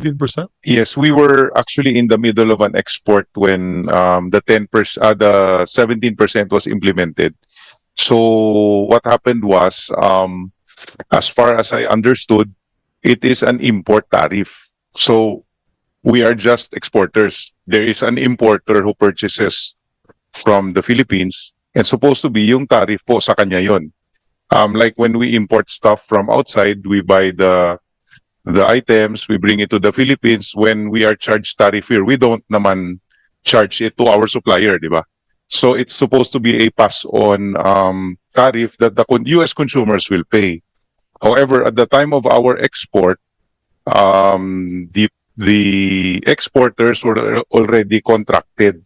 17%? Yes, we were actually in the middle of an export when the 17% was implemented. So what happened was, as far as I understood, it is an import tariff. So we are just exporters. There is an importer who purchases from the Philippines, and supposed to be yung tariff po sa kanya yon. Like when we import stuff from outside, we buy the items, we bring it to the Philippines. When we are charged tariff here, we don't naman charge it to our supplier, di ba? So it's supposed to be a pass-on tariff that the US consumers will pay. However, at the time of our export, the exporters were already contracted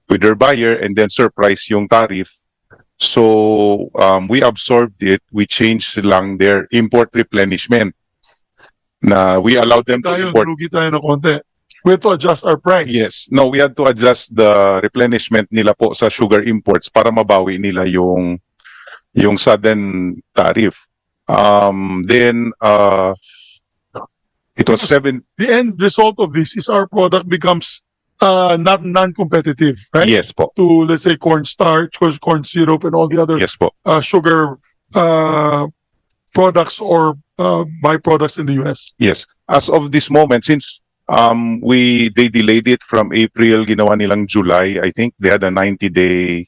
with their buyer and then surprise yung tariff. So we absorbed it. We changed lang their import replenishment. Na we allowed them to import. Lugi tayo na konti. We had to adjust our price. Yes. No, we had to adjust the replenishment nila po sa sugar imports para mabawi nila yung sudden tariff. Then it was 7. The end result of this is our product becomes not non-competitive, right? Yes po. To, let's say, cornstarch, corn syrup, and all the other Yes po. sugar products or byproducts in the US. Yes. As of this moment, since they delayed it from April, ginawa nilang July, I think they had a 90-day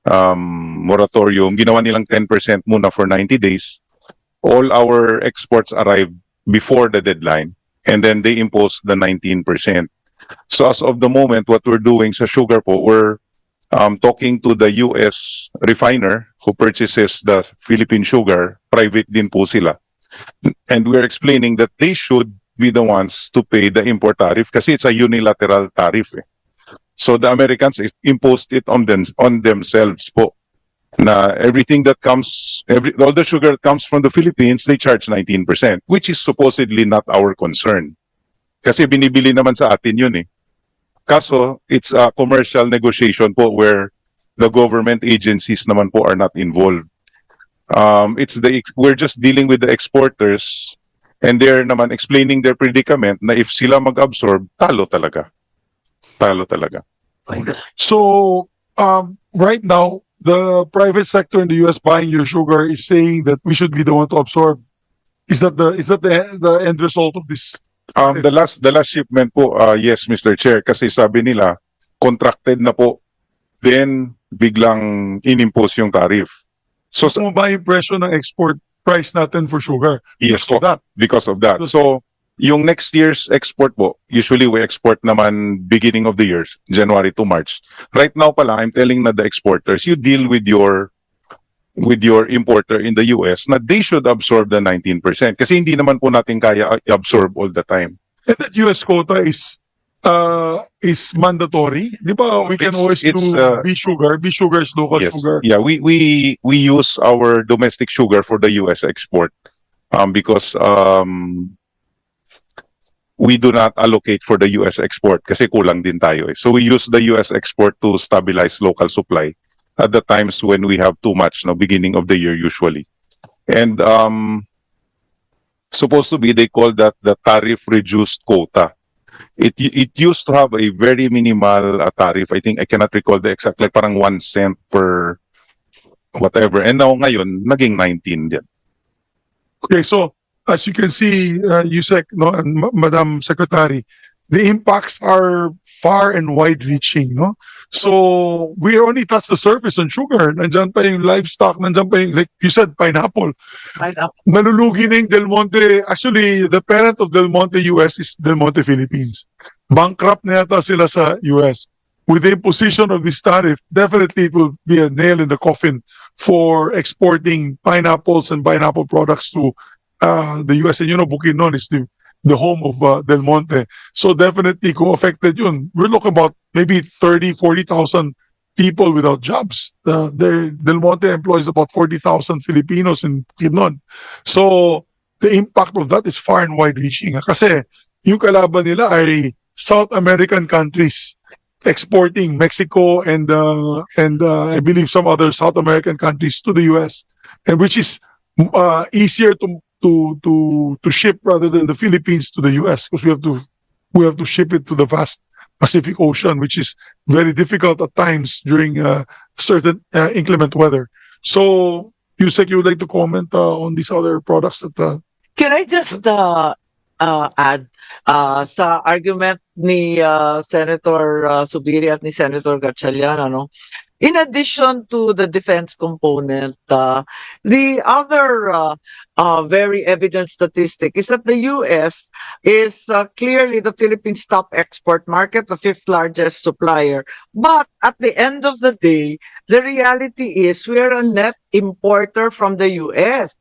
moratorium. Ginawa nilang 10% muna for 90 days. All our exports arrived before the deadline, and then they imposed the 19%. So as of the moment, what we're doing sa sugar po, we're talking to the US refiner who purchases the Philippine sugar, private din po sila. And we're explaining that they should be the ones to pay the import tariff kasi it's a unilateral tariff. So the Americans imposed it on themselves po. Na everything that comes, all the sugar that comes from the Philippines, they charge 19%, which is supposedly not our concern. Kasi binibili naman sa atin yun eh. Kaso, it's a commercial negotiation po where the government agencies naman po are not involved. We're just dealing with the exporters and they're naman explaining their predicament na if sila mag-absorb, talo talaga. Talo talaga. So, right now, the private sector in the US buying your sugar is saying that we should be the one to absorb. Is that the end result of this? The last shipment po, yes, Mr. Chair, kasi sabi nila, contracted na po, then biglang inimpose yung tariff. So, Mo ba yung presyo ng export price natin for sugar? yes po, That. because of that. So, yung next year's export po, usually we export naman beginning of the year, January to March. Right now pala, I'm telling na the exporters, you deal with your importer in the US na they should absorb the 19% kasi hindi naman po natin kaya absorb all the time. And that US quota is mandatory. Di ba? We can always do B sugar. B sugar is local Yes. sugar. Yeah, we use our domestic sugar for the US export because we do not allocate for the US export kasi kulang din tayo eh. So we use the US export to stabilize local supply at the times when we have too much, no, beginning of the year usually. And supposed to be, they call that the tariff reduced quota. It used to have a very minimal tariff. I think I cannot recall the exact, like parang 1 cent per whatever. And now ngayon, naging 19 din. Okay, so as you can see, Yusek, no, and Madam Secretary, the impacts are far and wide-reaching, no? So we only touch the surface on sugar. Nandyan pa yung livestock, nandyan pa yung, like you said, pineapple. Nalulugi na yung Del Monte. Actually, the parent of Del Monte US is Del Monte Philippines. Bankrupt na yata sila sa US. With the imposition of this tariff, definitely it will be a nail in the coffin for exporting pineapples and pineapple products to the US. And you know, Bukidnon is the home of Del Monte. So definitely, kung affected yun, we're looking about maybe 40,000 people without jobs. Del Monte employs about 40,000 Filipinos in Bukidnon. So the impact of that is far and wide-reaching. Kasi yung kalaban nila ay South American countries exporting Mexico and I believe some other South American countries to the US, and which is easier to to ship rather than the Philippines to the US, because we have to ship it to the vast Pacific Ocean, which is very difficult at times during certain inclement weather. So, Yusek, you would like to comment on these other products that Can I just add sa argument ni Senator Subiri at ni Senator Gatchalian, ano? In addition to the defense component, the other very evident statistic is that the US is clearly the Philippines' top export market, the fifth largest supplier. But at the end of the day, the reality is we're a net importer from the US.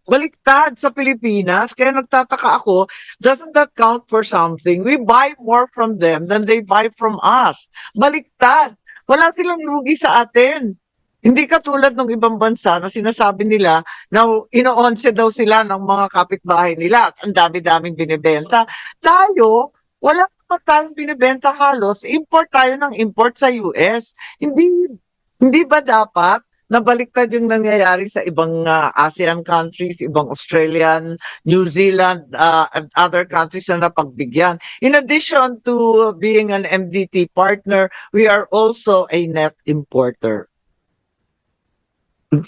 Baliktad sa Pilipinas, kaya nagtataka ako, doesn't that count for something? We buy more from them than they buy from us. Baliktad. Wala silang lugi sa atin. Hindi katulad ng ibang bansa na sinasabi nila na ino-onse daw sila ng mga kapitbahay nila at ang dami-daming binibenta. Tayo, wala pa tayong binibenta halos. Import tayo ng import sa US. Hindi ba dapat nabaliktad yung nangyayari sa ibang ASEAN countries, ibang Australian, New Zealand, and other countries na napagbigyan. In addition to being an MDT partner, we are also a net importer.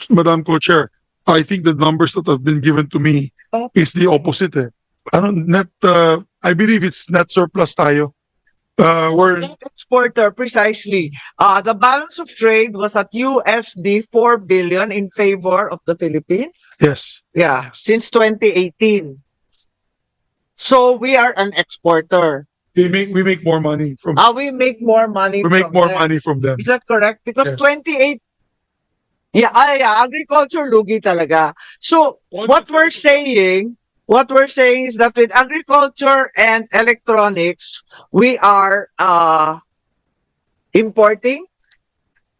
Madam Co-Chair, I think the numbers that have been given to me is the opposite. I believe it's net surplus tayo. We're Net exporter, precisely. The balance of trade was at USD 4 billion in favor of the Philippines. yes. Yeah, Yes. since 2018. So we are an exporter. We make more money from We make more money. we make from more them. money from them. Is that correct? Because Yes. 28. Yeah, agriculture lugi talaga. So what we're saying is that with agriculture and electronics, we are importing.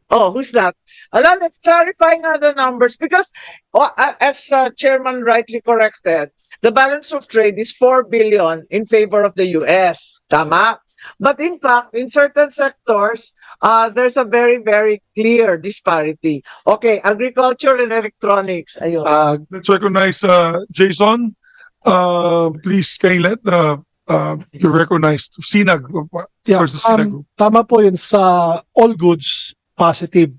Oh, who's that? Let's clarify now the numbers because as Chairman rightly corrected, the balance of trade is 4 billion in favor of the US. Tama? But in fact, in certain sectors, there's a very, very clear disparity. Okay, agriculture and electronics. Ayun. Let's recognize Jason. Please, can you let you recognized Sinag? Yeah, First, the Sinag group. tama po yun sa all goods positive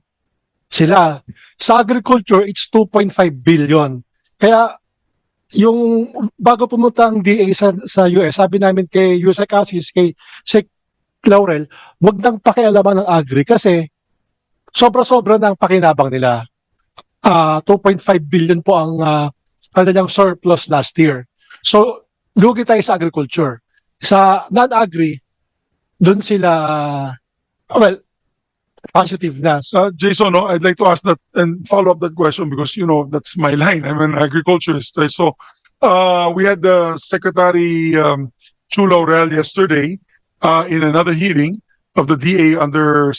sila. Sa agriculture, it's 2.5 billion. Kaya yung bago pumunta ang DA sa US, sabi namin kay Yusek Asis, kay Sec Laurel, wag nang pakialaman ng agri kasi sobra-sobra ng pakinabang nila. 2.5 billion po ang kanilang surplus last year. So, lugi tayo sa agriculture. Sa non-agri, doon sila, well, positive na. Jason, no, I'd like to ask that and follow up that question because that's my line. I'm an agriculturist. So we had the Secretary Chu Laurel yesterday in another hearing of the DA under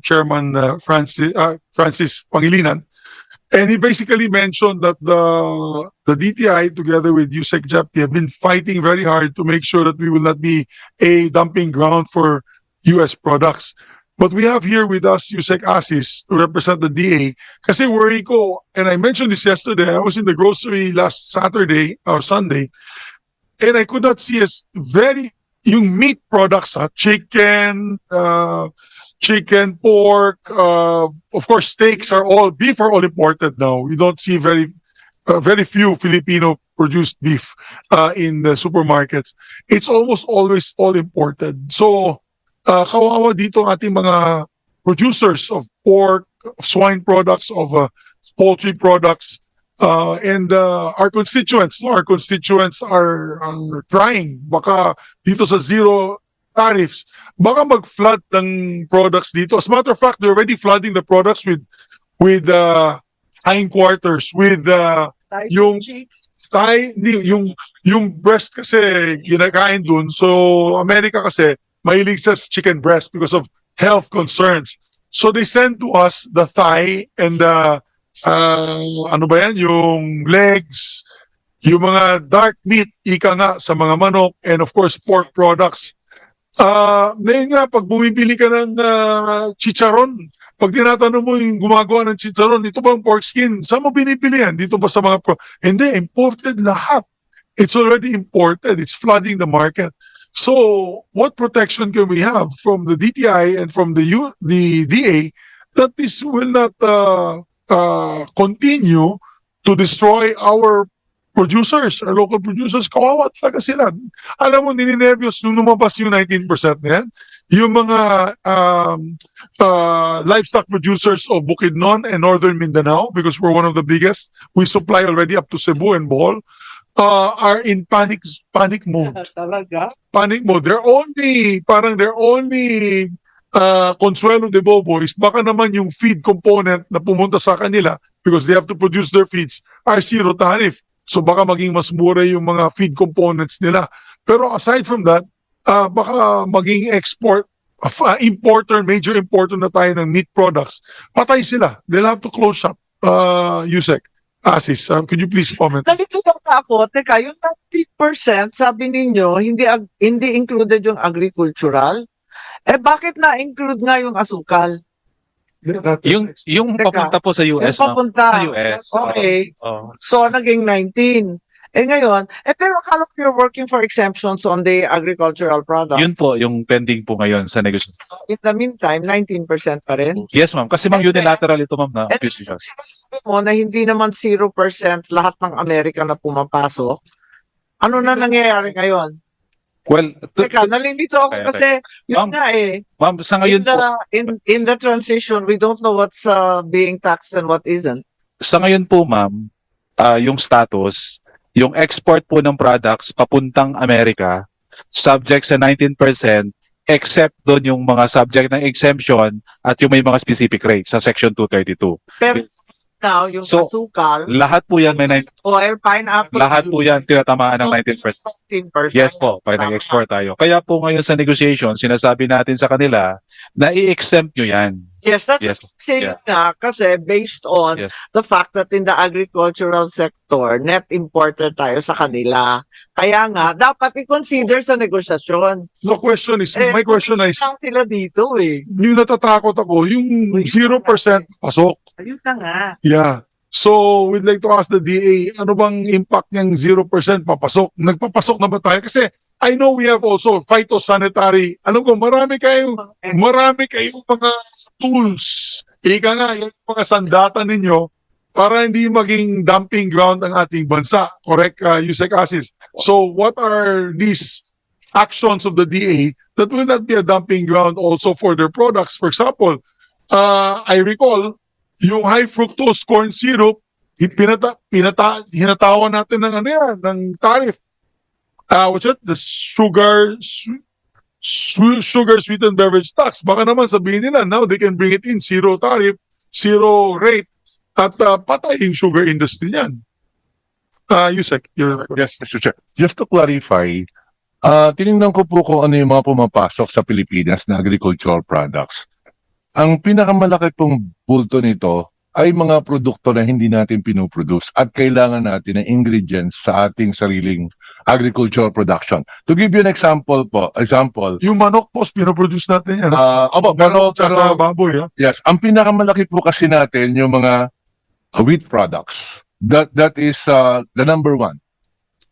Chairman Francis Pangilinan, and he basically mentioned that the DTI together with Yusek Japti have been fighting very hard to make sure that we will not be a dumping ground for U.S. products. But we have here with us Yusek Asis to represent the DA. Kasi worry ko, and I mentioned this yesterday, I was in the grocery last Saturday or Sunday, and I could not see yung meat products, chicken, pork, of course, beef are all imported now. We don't see very few Filipino produced beef in the supermarkets. It's almost always all imported. So, kawawa dito ang ating mga producers of pork, swine products, of poultry products, and our constituents are trying. Baka dito sa zero tariffs, baka mag-flood ng products dito. As a matter of fact, they're already flooding the products with hindquarters, with yung yung breast kasi ginakain dun. So America kasi mahilig sa chicken breast because of health concerns. So they send to us the thigh and ano ba yan, yung legs, yung mga dark meat, ika nga sa mga manok, and of course pork products. Ngayon nga, pag bumibili ka ng chicharon, Pag tinatanong mo yung gumagawa ng chicharon, ito ba ang pork skin? Saan mo binibili yan? Dito ba sa mga Hindi, imported lahat. It's already imported. It's flooding the market. So, what protection can we have from the DTI and from the DA that this will not continue to destroy our producers, our local producers? Kawawa talaga sila. Alam mo, nininervyos nung lumabas yung 19% na yan. Yung mga livestock producers of Bukidnon and Northern Mindanao, because we're one of the biggest, we supply already up to Cebu and Bohol, are in panic mode. Talaga? Panic mode. They're only Consuelo de Bobo is baka naman yung feed component na pumunta sa kanila because they have to produce their feeds are zero tariff. So baka maging mas mura yung mga feed components nila. Pero aside from that, baka maging major importer na tayo ng meat products. Patay sila. They'll have to close shop. Yusek, Asis, could you please comment? Nalito lang ako, teka, yung 90% sabi ninyo, hindi included yung agricultural. Eh bakit na-include nga yung asukal? Yung Teka, papunta po sa US, Yung papunta. Sa US. Okay. Oh. So, naging 19. Eh ngayon, pero akala ko you're working for exemptions on the agricultural product. Yun po, yung pending po ngayon sa negotiation. In the meantime, 19% pa rin. Yes, ma'am. Kasi ma'am, unilateral ito, ma'am, na And sinasabi mo na hindi naman 0% lahat ng Amerika na pumapasok. Ano na nangyayari ngayon? Well, Teka, nalilito ako Okay. kasi yun Ma'am, nga eh. ma'am, sa ngayon po, In the transition, we don't know what's being taxed and what isn't. sa ngayon po, ma'am, yung status, yung export po ng products papuntang Amerika, subject sa 19%, except doon yung mga subject ng exemption at yung may mga specific rates sa Section 232. Pero now, yung So, asukal, Lahat po yan, oil, pineapple, lahat po yan tinatamaan ng 19%. 19%. Yes po, pag nag-export tayo. Kaya po ngayon sa negotiation, sinasabi natin sa kanila na i-exempt nyo yan. Yes, that's Yes. saying nga kasi based on Yes. the fact that in the agricultural sector, net importer tayo sa kanila. Kaya nga, dapat i-consider sa negosasyon. The question is, my question is, Lang sila dito eh. yung natatakot ako, yung 0% pasok. Ayun na nga. Yeah. So, we'd like to ask the DA, ano bang impact niyang 0% papasok? Nagpapasok na ba tayo? Kasi I know we have also phytosanitary. Alam ko, marami kayong mga tools. Ika nga, yung mga sandata ninyo para hindi maging dumping ground ang ating bansa. Correct, Yusek Asis? So, what are these actions of the DA that will not be a dumping ground also for their products? For example, I recall, yung high fructose corn syrup, hinatawan natin ng ano yan, ng tariff. What's it? The sugar sweetened beverage tax. Baka naman sabihin nila, now they can bring it in, zero tariff, zero rate, at patay yung sugar industry niyan. Yusek, Yes, Mr. Chair. Just to clarify, tinignan ko po kung ano yung mga pumapasok sa Pilipinas na agricultural products. Ang pinakamalaki pong bulto nito ay mga produkto na hindi natin pinoproduce at kailangan natin ng ingredients sa ating sariling agricultural production. To give you an example po, yung manok po, pinoproduce natin yan. pero Tsaka baboy, ha? yes, ang pinakamalaki po kasi natin yung mga wheat products. That is the number one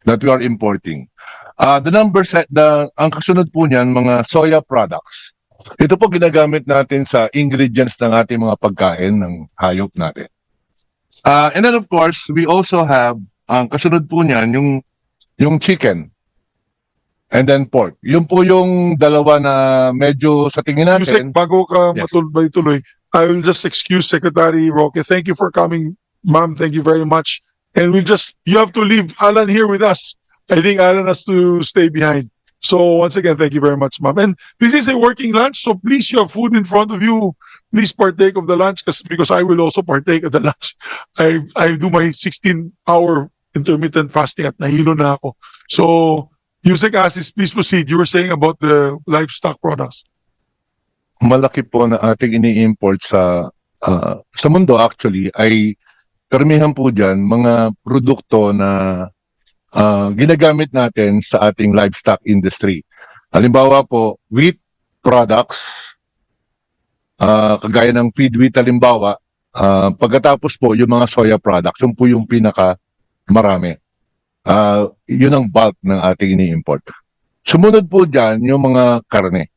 that we are importing. Ang kasunod po niyan, mga soya products. Ito po ginagamit natin sa ingredients ng ating mga pagkain ng hayop natin. And then of course, we also have, ang kasunod po niyan, yung chicken. And then pork. Yun po yung dalawa na medyo sa tingin Yusek, natin. bago ka Yes. tuloy, I will just excuse Secretary Roque. Thank you for coming, ma'am. Thank you very much. And you have to leave Alan here with us. I think Alan has to stay behind. So once again, thank you very much, ma'am. And this is a working lunch, so please, you have food in front of you. Please partake of the lunch because I will also partake of the lunch. I do my 16-hour intermittent fasting at nahilo na ako. So, Yusek Asis, please proceed. You were saying about the livestock products. Malaki po na ating ini-import sa mundo actually ay karamihan po dyan mga produkto na ginagamit natin sa ating livestock industry. Halimbawa po, wheat products, kagaya ng feed wheat halimbawa, pagkatapos po yung mga soya products, yun po yung pinaka marami. Yun ang bulk ng ating ini-import. Sumunod po dyan yung mga karne.